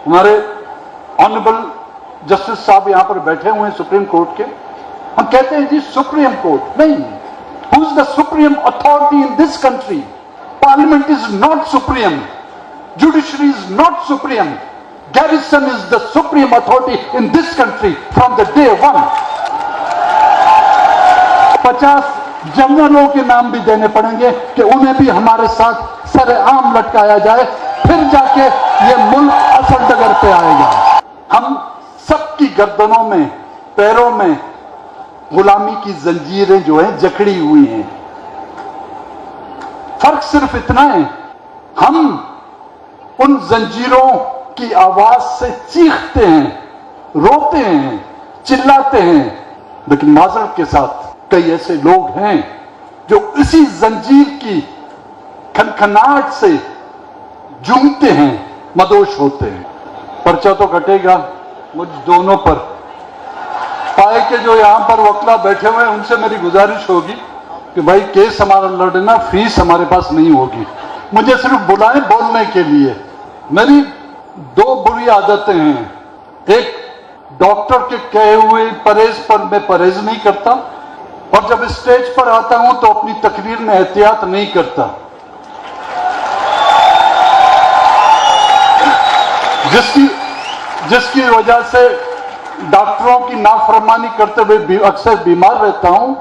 हमारे honourable justice साहब यहां पर बैठे हुए हैं सुप्रीम कोर्ट के, हम कहते हैं जी सुप्रीम कोर्ट नहीं, who is the supreme authority in this country? Parliament is not supreme, judiciary is not supreme, garrison is the supreme authority in this country from the day one. 50 जनरलों के नाम भी देने पड़ेंगे कि उन्हें भी हमारे साथ सरेआम लटकाया जाए, फिर जाके ये मुल्क असल डगर पे आएगा। हम सबकी गर्दनों में, पैरों में गुलामी की जंजीरें जो हैं जकड़ी हुई हैं। फर्क सिर्फ इतना है, हम उन जंजीरों की आवाज से चीखते हैं, रोते हैं, चिल्लाते हैं, लेकिन माजरत के साथ कई ऐसे लोग हैं जो इसी जंजीर की खनखनाहट से जूझते हैं, मदोश होते हैं। पर्चा तो कटेगा मुझ दोनों पर। पाए के जो यहां पर वकला बैठे हुए हैं उनसे मेरी गुजारिश होगी कि भाई केस हमारा लड़ना, फीस हमारे पास नहीं होगी, मुझे सिर्फ बुलाएं बोलने के लिए। मेरी 2 बुरी आदतें हैं, एक डॉक्टर के कहे हुए परहेज पर मैं परहेज नहीं करता, और जब स्टेज पर आता हूं तो अपनी तकरीर में एहतियात नहीं करता, जिसकी वजह से डॉक्टरों की नाफरमानी करते हुए अक्सर बीमार रहता हूं,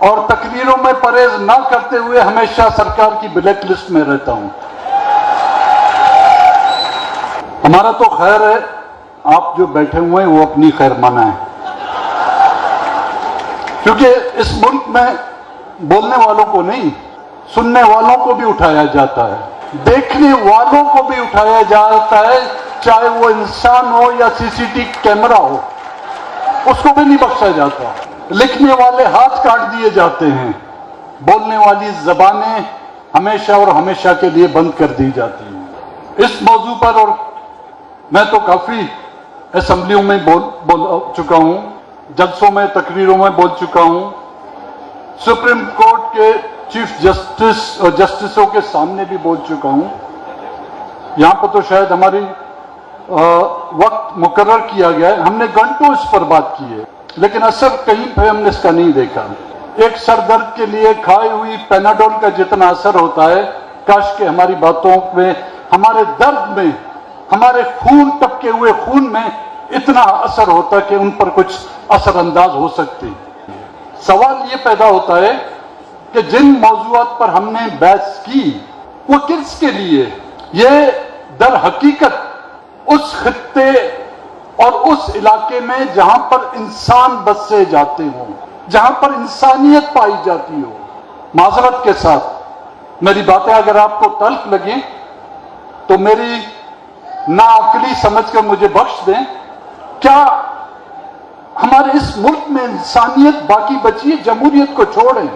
और तकरीरों में परहेज ना करते हुए हमेशा सरकार की ब्लैक लिस्ट में रहता हूं। हमारा तो खैर है, आप जो बैठे हुए हैं वो अपनी खैर माना है, क्योंकि इस मुल्क में बोलने वालों को नहीं, सुनने वालों को भी उठाया जाता है, देखने वालों को भी उठाया जाता है, चाहे वो इंसान हो या सीसीटीवी कैमरा हो, उसको भी नहीं बख्शा जाता। लिखने वाले हाथ काट दिए जाते हैं, बोलने वाली जबानें हमेशा और हमेशा के लिए बंद कर दी जाती हैं। इस मौजू पर और मैं तो काफी असेंबलियों में बोल चुका हूं, जलसों में, तकरीरों में बोल चुका हूं, सुप्रीम कोर्ट के चीफ जस्टिस और जस्टिसों के सामने भी बोल चुका हूं। यहां पर तो शायद हमारी वक्त मुकर्रर किया गया है, हमने घंटों इस पर बात की है, लेकिन असर कहीं पे हमने इसका नहीं देखा। एक सर दर्द के लिए खाई हुई पेनाडोल का जितना असर होता है, काश के हमारी बातों में, हमारे दर्द में, हमारे खून टपके हुए खून में इतना असर होता कि उन पर कुछ असरअंदाज हो सकती। सवाल ये पैदा होता है कि जिन मौजूआत पर हमने बहस की वो किसके लिए? ये दर हकीकत उस खित्ते और उस इलाके में जहां पर इंसान बसे जाते हों, जहां पर इंसानियत पाई जाती हो। माजरत के साथ मेरी बातें अगर आपको तल्ख लगी तो मेरी नाअक्ली समझकर मुझे बख्श दें। क्या हमारे इस मुल्क में इंसानियत बाकी बची है? जमहूरियत को छोड़ें,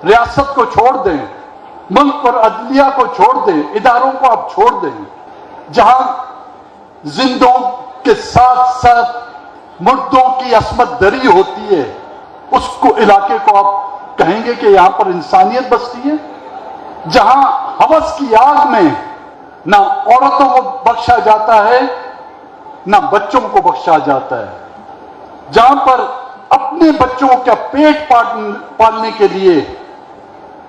रियासत को छोड़ दें, मुल्क पर अदलिया को छोड़ दें, इदारों को आप छोड़ दें, जहां जिंदों के साथ साथ मुर्दों की असमत दरी होती है, उसको इलाके को आप कहेंगे कि यहां पर इंसानियत बसती है? जहां हवस की आग में ना औरतों को बख्शा जाता है ना बच्चों को बख्शा जाता है, जहां पर अपने बच्चों का पेट पालने के लिए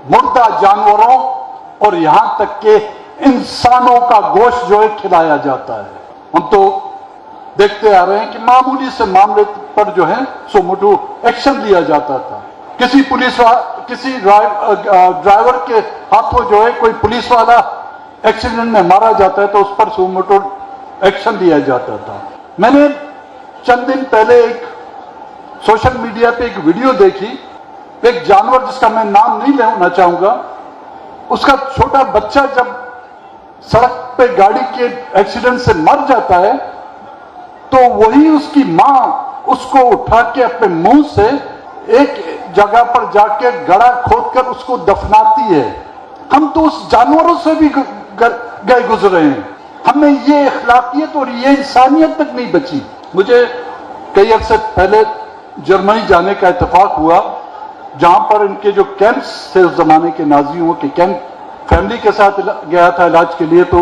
मुर्दा जानवरों और यहां तक के इंसानों का गोश्त जो है खिलाया जाता है। हम तो देखते आ रहे हैं कि मामूली से मामले पर जो है सो मोटो एक्शन लिया जाता था। किसी ड्राइवर के हाथों जो है कोई पुलिस वाला एक्सीडेंट में मारा जाता है तो उस पर सो मोटो एक्शन लिया जाता था। मैंने चंद दिन पहले एक सोशल मीडिया पे एक वीडियो देखी, एक जानवर जिसका मैं नाम नहीं लेना चाहूंगा, उसका छोटा बच्चा जब सड़क पे गाड़ी के एक्सीडेंट से मर जाता है तो वही उसकी मां उसको उठा के अपने मुंह से एक जगह पर जाके गड्ढा खोदकर उसको दफनाती है। हम तो उस जानवरों से भी गए गुजरे हैं, हमें ये अखलाकियत और ये इंसानियत तक नहीं बची। मुझे कई अरसे पहले जर्मनी जाने का इत्तेफाक हुआ जहां पर इनके जो कैंप्स थे उस जमाने के नाजियों के कैंप, फैमिली के साथ गया था इलाज के लिए, तो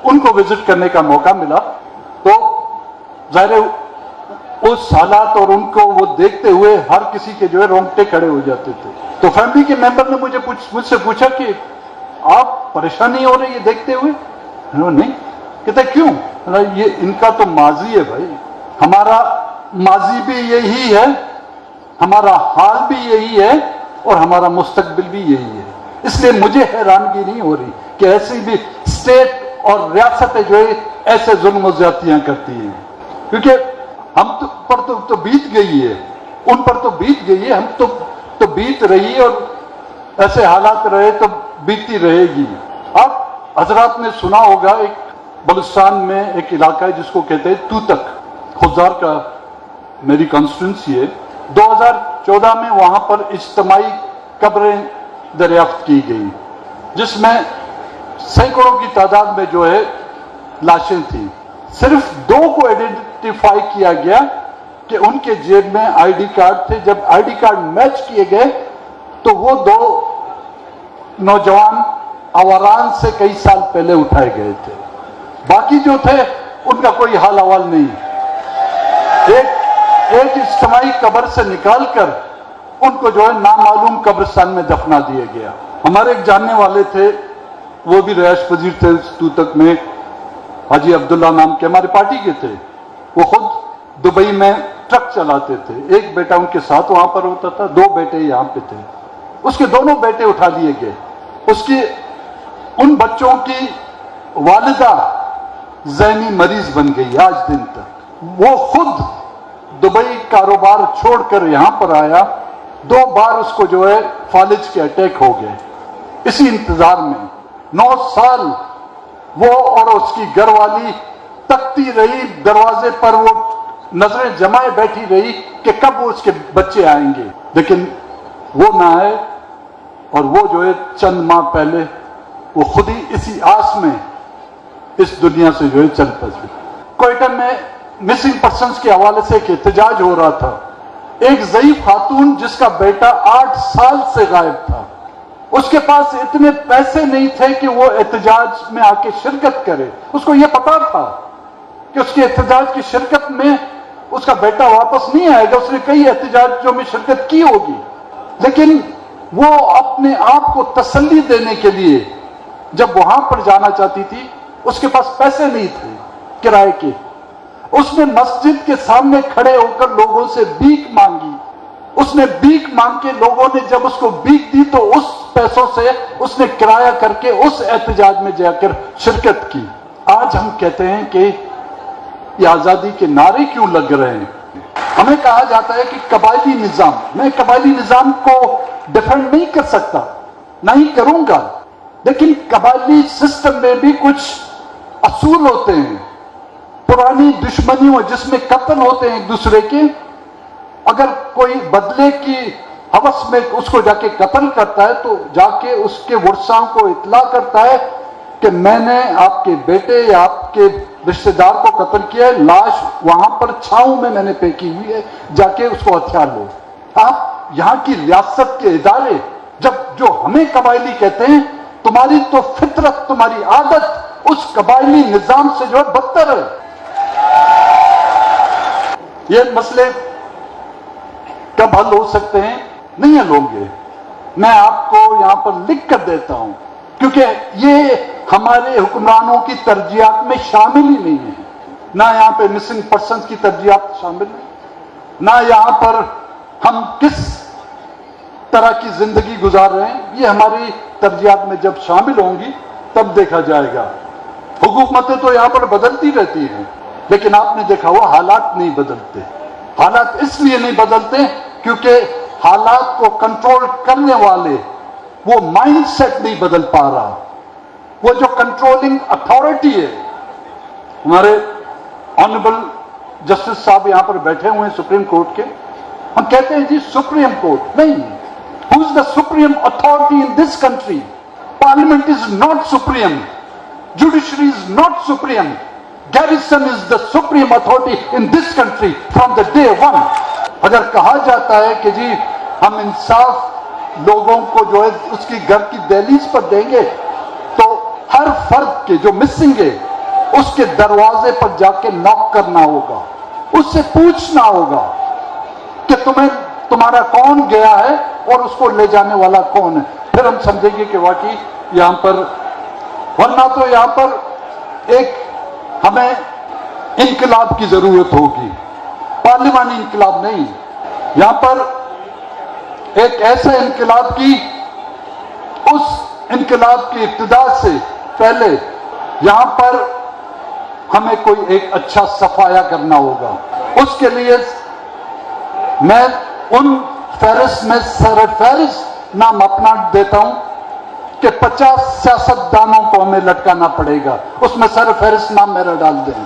उनको विजिट करने का मौका मिला। तो जाहिर उस हालात और उनको वो देखते हुए हर किसी के जो है रोंगटे खड़े हो जाते थे। तो फैमिली के मेंबर ने मुझसे पूछा कि आप परेशानी हो रही है देखते हुए? नहीं। कहते क्यों? ये इनका तो माजी है भाई, हमारा माजी भी यही है, हमारा हाल भी यही है और हमारा मुस्तकबिल भी यही है। इसलिए मुझे हैरानगी नहीं हो रही कि ऐसी भी स्टेट और रियासतें जो है ऐसे जुल्म ज्यादतियां करती हैं, क्योंकि हम पर तो बीत गई है, उन पर तो बीत गई है, हम तो बीत रही है और ऐसे हालात रहे तो बीतती रहेगी। अब हजरात ने सुना होगा एक बलूचिस्तान में एक इलाका है जिसको कहते हैं तूतक, खुजार का मेरी कॉन्स्टिट्यूंसी है। 2014 में वहां पर इज्तिमाई कब्रें दरियाफ्त की गई, जिसमें सैकड़ों की तादाद में जो है लाशें थी। सिर्फ 2 को आइडेंटिफाई किया गया कि उनके जेब में आईडी कार्ड थे। जब आईडी कार्ड मैच किए गए तो वो 2 नौजवान आवारान से कई साल पहले उठाए गए थे। बाकी जो थे उनका कोई हाल अहवाल नहीं। एक इज्तिमाई कब्र से निकालकर उनको जो है नामालूम कब्रिस्तान में दफना दिया गया। हमारे एक जानने वाले थे, वो भी रिहायश पजीर थे तूतक में, हाजी अब्दुल्ला नाम के, हमारे पार्टी के थे। वो खुद दुबई में ट्रक चलाते थे। एक बेटा उनके साथ वहां पर होता था, 2 बेटे यहां पे थे। उसके दोनों बेटे उठा लिए गए। उसकी उन बच्चों की वालिदा ज़हनी मरीज बन गई आज दिन तक। वो खुद दुबई कारोबार छोड़कर यहां पर आया, 2 बार उसको जो है फालिज के अटैक हो गए। इसी इंतजार में 9 साल वो और उसकी घरवाली तकती रही, दरवाजे पर वो नजरें जमाए बैठी रही कि कब वो उसके बच्चे आएंगे, लेकिन वो ना आए। और वो जो है चंद माह पहले वो खुद ही इसी आस में इस दुनिया से जो है चल बसे। कोयटा में मिसिंग पर्सन्स के हवाले से एक एहतजाज हो रहा था। एक ज़ईफ खातून जिसका बेटा 8 साल से गायब था, उसके पास इतने पैसे नहीं थे कि वो एहतजाज में आके शिरकत करे। उसको ये पता था कि उसके एहतजाज की शिरकत में उसका बेटा वापस नहीं आएगा। उसने कई एहतजाजों में शिरकत की होगी, लेकिन वो अपने आप को तसल्ली देने के लिए जब वहां पर जाना चाहती थी, उसके पास पैसे नहीं थे किराए के। उसने मस्जिद के सामने खड़े होकर लोगों से भीख मांगी। उसने भीख मांग के, लोगों ने जब उसको भीख दी तो उस पैसों से उसने किराया करके उस एहतजाज में जाकर शिरकत की। आज हम कहते हैं कि ये आजादी के नारे क्यों लग रहे हैं? हमें कहा जाता है कि कबायली निजाम, मैं कबायली निजाम को डिफेंड नहीं कर सकता, नहीं करूंगा, लेकिन कबायली सिस्टम में भी कुछ असूल होते हैं, पुरानी दुश्मनियों जिसमें कत्ल होते हैं एक दूसरे के। अगर कोई बदले की हवस में उसको जाके कत्ल करता है तो जाके उसके वर्षाओं को इतला करता है कि मैंने आपके बेटे या आपके रिश्तेदार को कत्ल किया है, लाश वहां पर छांव में मैंने फेंकी हुई है, जाके उसको हथियार लो। आप यहां की रियासत के इदारे जब जो हमें कबायली कहते हैं, तुम्हारी तो फितरत, तुम्हारी आदत उस कबायली निजाम से जो है बदतर है। ये मसले कब हल हो सकते हैं? नहीं हल होंगे। मैं आपको यहां पर लिख कर देता हूं, क्योंकि ये हमारे हुक्मरानों की तरजीहात में शामिल ही नहीं है। ना यहां पे मिसिंग पर्सन की तरजीहात शामिल है, ना यहां पर हम किस तरह की जिंदगी गुजार रहे हैं। ये हमारी तरजीहात में जब शामिल होंगी तब देखा जाएगा। हुकूमतें तो यहां पर बदलती रहती हैं, लेकिन आपने देखा हुआ हालात नहीं बदलते। हालात इसलिए नहीं बदलते क्योंकि हालात को कंट्रोल करने वाले वो माइंडसेट नहीं बदल पा रहा। वो जो कंट्रोलिंग अथॉरिटी है, हमारे ऑनरेबल जस्टिस साहब यहां पर बैठे हुए हैं सुप्रीम कोर्ट के, हम कहते हैं जी सुप्रीम कोर्ट नहीं। Who is the supreme authority in this country? Parliament is not supreme, judiciary is not supreme, garrison is the supreme authority in this country from the day 1। अगर कहा जाता है कि जी हम इंसाफ लोगों को जो है उसकी घर की दहलीज पर देंगे तो हर फर्द के जो मिसिंग है उसके दरवाजे पर जाके नॉक करना होगा, उससे पूछना होगा कि तुम्हारा कौन गया है और उसको ले जाने वाला कौन है। फिर हम समझेंगे कि वाकई यहां पर, वरना तो यहां पर एक हमें इनकलाब की जरूरत होगी, पार्लिमानी इनकलाब नहीं, यहां पर एक ऐसा इनकलाब की, उस इनकलाब की इब्तिदा से पहले यहां पर हमें कोई एक अच्छा सफाया करना होगा। उसके लिए मैं उन फहरिस्त में सर फहरिस्त नाम अपना देता हूं कि 50 सियासतदानों को हमें लटकाना पड़ेगा, उसमें सर फहरिस्त नाम मेरा डाल दें।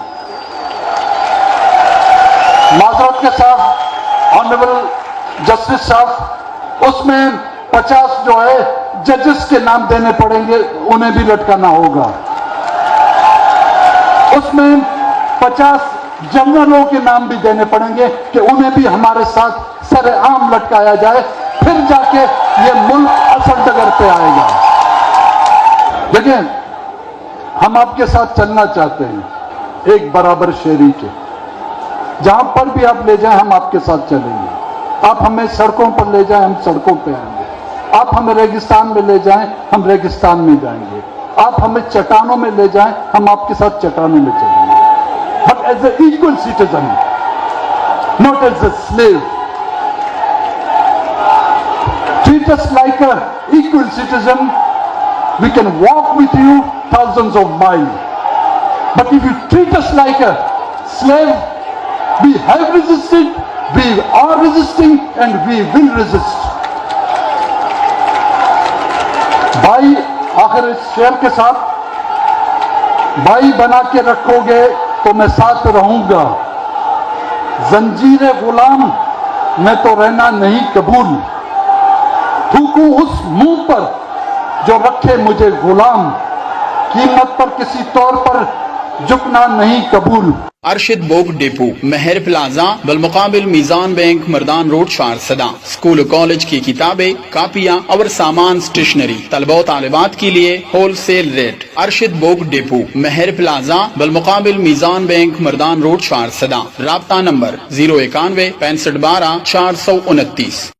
माजरत के साथ ऑनरेबल जस्टिस साहब, उसमें 50 जो है जजेस के नाम देने पड़ेंगे, उन्हें भी लटकाना होगा। उसमें 50 जनरलों के नाम भी देने पड़ेंगे कि उन्हें भी हमारे साथ सरेआम लटकाया जाए, फिर जाके ये मुल्क असल डगर पे आएगा। देखिए, हम आपके साथ चलना चाहते हैं एक बराबर शेरी के, जहां पर भी आप ले जाएं हम आपके साथ चलेंगे। आप हमें सड़कों पर ले जाएं हम सड़कों पे आएंगे, आप हमें रेगिस्तान में ले जाएं हम रेगिस्तान में जाएंगे, आप हमें चट्टानों में ले जाएं हम आपके साथ चट्टानों में चलेंगे, but as a equal citizen, not as a slave. Treat us like an equal citizen. We can walk with you thousands of miles. But if you treat us like a slave, we have resisted, we are resisting, and we will resist. भाई, आखिर इस शेर के साथ, भाई बना के रखोगे तो मैं साथ रहूंगा, जंजीर गुलाम मैं तो रहना नहीं कबूल, थूकूं उस मुंह पर जो रखे मुझे गुलाम, कीमत पर किसी तौर पर झुकना नहीं कबूल। Arshad book depot, Mehar plaza, बलमुकाबिल Meezan bank, Mardan road, Charsadda. School college की किताबें, कापियां और सामान स्टेशनरी तलबा तालिबात के लिए wholesale rate. Arshad book depot, Mehar plaza, बलमुकाबिल मीजान बैंक, मर्दान रोड, शारसदा। राब्ता नंबर 091 65 12 429।